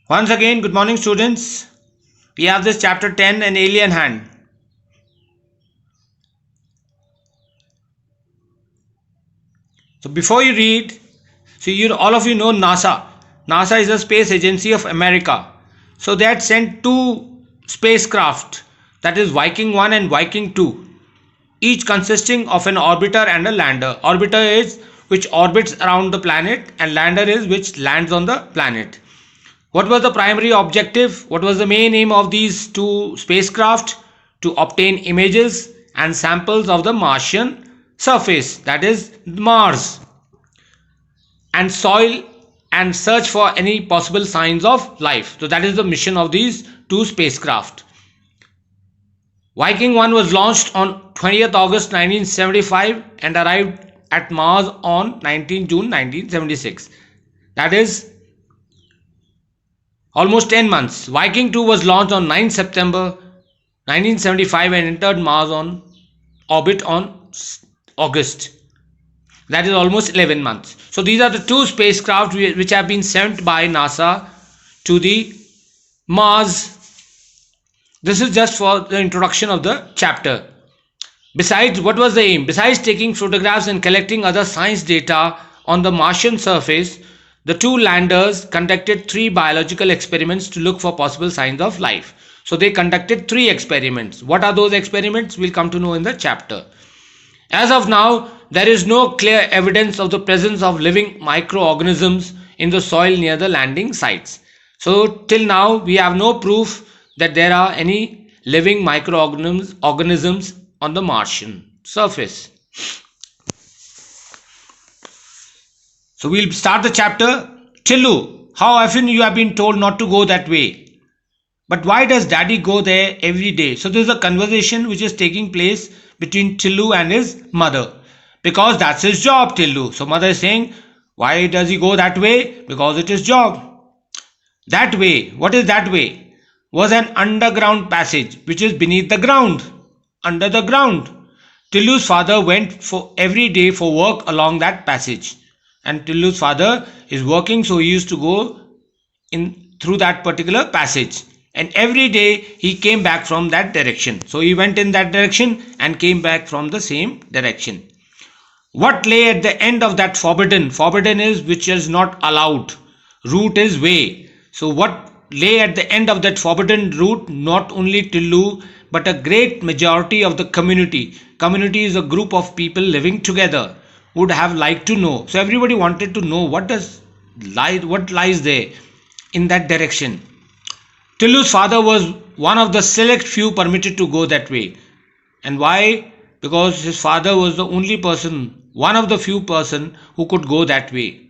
Once again, good morning, students. We have this chapter 10, An Alien Hand. So, before you read, all of you know NASA. NASA is a space agency of America. So, they had sent two spacecraft, that is Viking 1 and Viking 2, each consisting of an orbiter and a lander. Orbiter is which orbits around the planet, and lander is which lands on the planet. What was the primary objective? What was the main aim of these two spacecraft? To obtain images and samples of the Martian surface, that is Mars, and soil, and search for any possible signs of life. So that is the mission of these two spacecraft. Viking 1 was launched on 20th August 1975 and arrived at Mars on 19 June 1976. That is almost 10 months. Viking 2 was launched on 9 September 1975 and entered Mars on orbit on August. That is almost 11 months. So these are the two spacecraft which have been sent by NASA to the Mars. This is just for the introduction of the chapter. Besides, what was the aim? Besides taking photographs and collecting other science data on the Martian surface, the two landers conducted 3 biological experiments to look for possible signs of life. So they conducted 3 experiments. What are those experiments? We'll come to know in the chapter. As of now, there is no clear evidence of the presence of living microorganisms in the soil near the landing sites. So till now, we have no proof that there are any living microorganisms on the Martian surface. So we'll start the chapter. Tillu, how often you have been told not to go that way? But why does daddy go there every day? So there's a conversation which is taking place between Tillu and his mother. Because that's his job, Tillu. So mother is saying, why does he go that way? Because it is job. That way, what is that way? Was an underground passage which is beneath the ground, under the ground. Tillu's father went for every day for work along that passage. And Tillu's father is working, so he used to go in through that particular passage. And every day he came back from that direction. So he went in that direction and came back from the same direction. What lay at the end of that forbidden? Forbidden is which is not allowed. Route is way. So what lay at the end of that forbidden route? Not only Tillu, but a great majority of the community. Community is a group of people living together, would have liked to know. So everybody wanted to know what lies there in that direction. Tillu's father was one of the select few permitted to go that way. And why? Because his father was the only person, one of the few person who could go that way.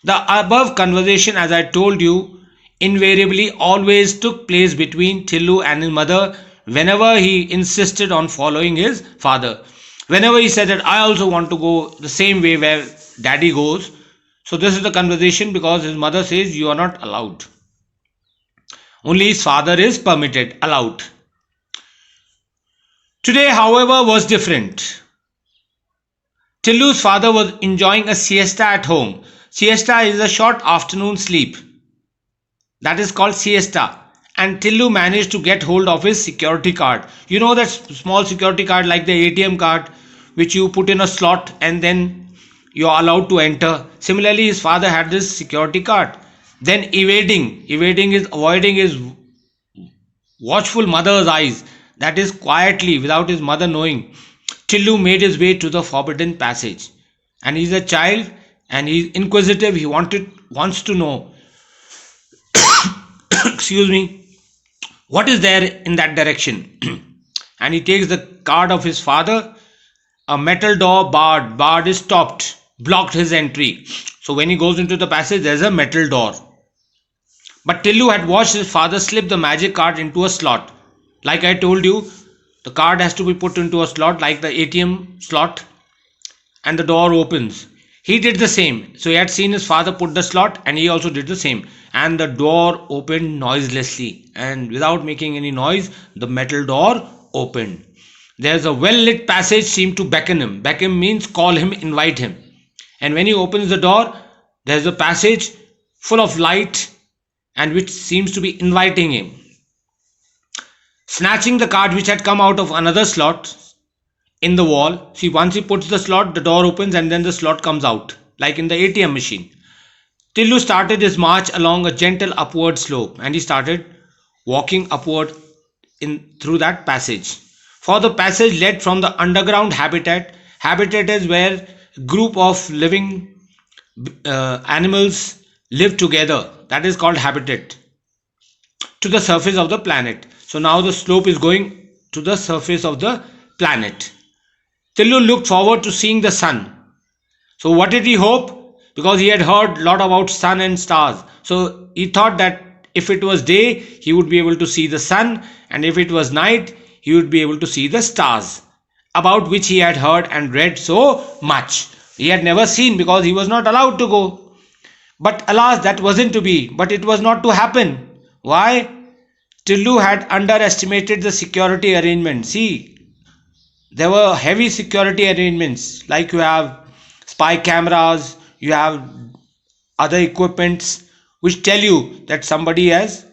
The above conversation, as I told you, invariably always took place between Tillu and his mother whenever he insisted on following his father. Whenever he said that I also want to go the same way where daddy goes. So this is the conversation, because his mother says you are not allowed. Only his father is permitted, allowed. Today, however, was different. Tillu's father was enjoying a siesta at home. Siesta is a short afternoon sleep. That is called siesta. And Tillu managed to get hold of his security card. You know that small security card like the ATM card which you put in a slot and then you are allowed to enter. Similarly, his father had this security card. Then evading is avoiding his watchful mother's eyes. That is quietly, without his mother knowing, Tillu made his way to the forbidden passage. And he's a child and he's inquisitive. He wants to know excuse me, what is there in that direction? And he takes the card of his father. A metal door barred is stopped, blocked his entry. So when he goes into the passage, there's a metal door. But Tillu had watched his father slip the magic card into a slot. Like I told you, the card has to be put into a slot like the ATM slot, and the door opens. He did the same. So he had seen his father put the slot and he also did the same. And the door opened noiselessly. And without making any noise, the metal door opened. There's a well-lit passage seemed to beckon him. Beckon means call him, invite him. And when he opens the door, there's a passage full of light and which seems to be inviting him. Snatching the card which had come out of another slot in the wall. See, once he puts the slot, the door opens and then the slot comes out, like in the ATM machine. Tillu started his march along a gentle upward slope, and he started walking upward through that passage. For the passage led from the underground habitat. Habitat is where a group of living animals live together. That is called habitat. To the surface of the planet. So now the slope is going to the surface of the planet. Tillu looked forward to seeing the sun. So what did he hope? Because he had heard a lot about sun and stars. So he thought that if it was day, he would be able to see the sun, and if it was night, he would be able to see the stars, about which he had heard and read so much. He had never seen because he was not allowed to go. But alas, that wasn't to be, but it was not to happen. Why? Tillu had underestimated the security arrangements. See, there were heavy security arrangements, like you have spy cameras, you have other equipments which tell you that somebody has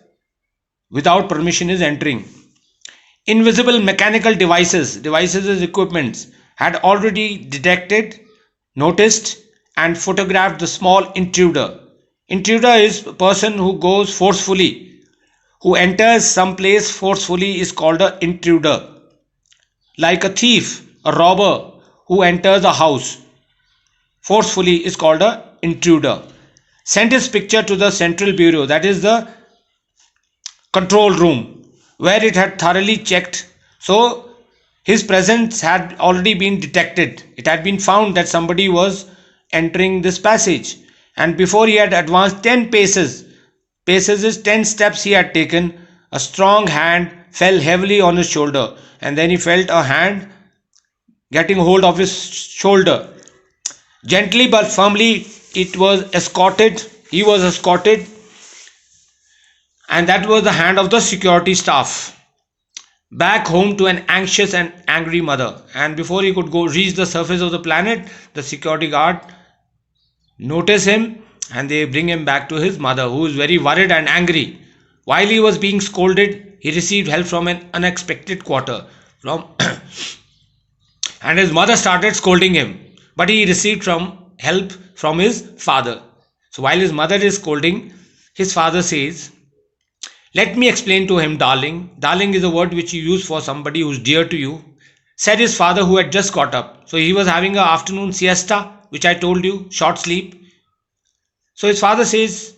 without permission is entering. Invisible mechanical devices as equipments, had already detected, noticed and photographed the small intruder. Intruder is a person who goes forcefully, who enters some place forcefully is called an intruder. Like a thief, a robber who enters a house forcefully is called an intruder. Sent his picture to the Central Bureau, that is the control room, where it had thoroughly checked. So his presence had already been detected. It had been found that somebody was entering this passage, and before he had advanced 10 paces is 10 steps he had taken, a strong hand fell heavily on his shoulder, and then he felt a hand getting hold of his shoulder. Gently but firmly he was escorted, and that was the hand of the security staff, back home to an anxious and angry mother. And before he could go reach the surface of the planet, the security guard notice him and they bring him back to his mother, who is very worried and angry. While he was being scolded, he received help from an unexpected quarter and his mother started scolding him, but he received help from his father. So while his mother is scolding, his father says, "Let me explain to him, darling." Darling is a word which you use for somebody who's dear to you. Said his father, who had just got up. So he was having an afternoon siesta, which I told you, short sleep. So his father says,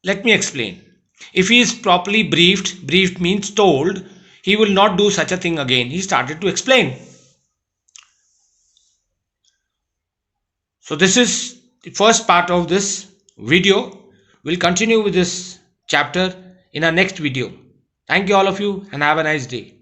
"Let me explain. If he is properly briefed means told, he will not do such a thing again." He started to explain. So this is the first part of this video. We'll continue with this chapter in our next video. Thank you all of you and have a nice day.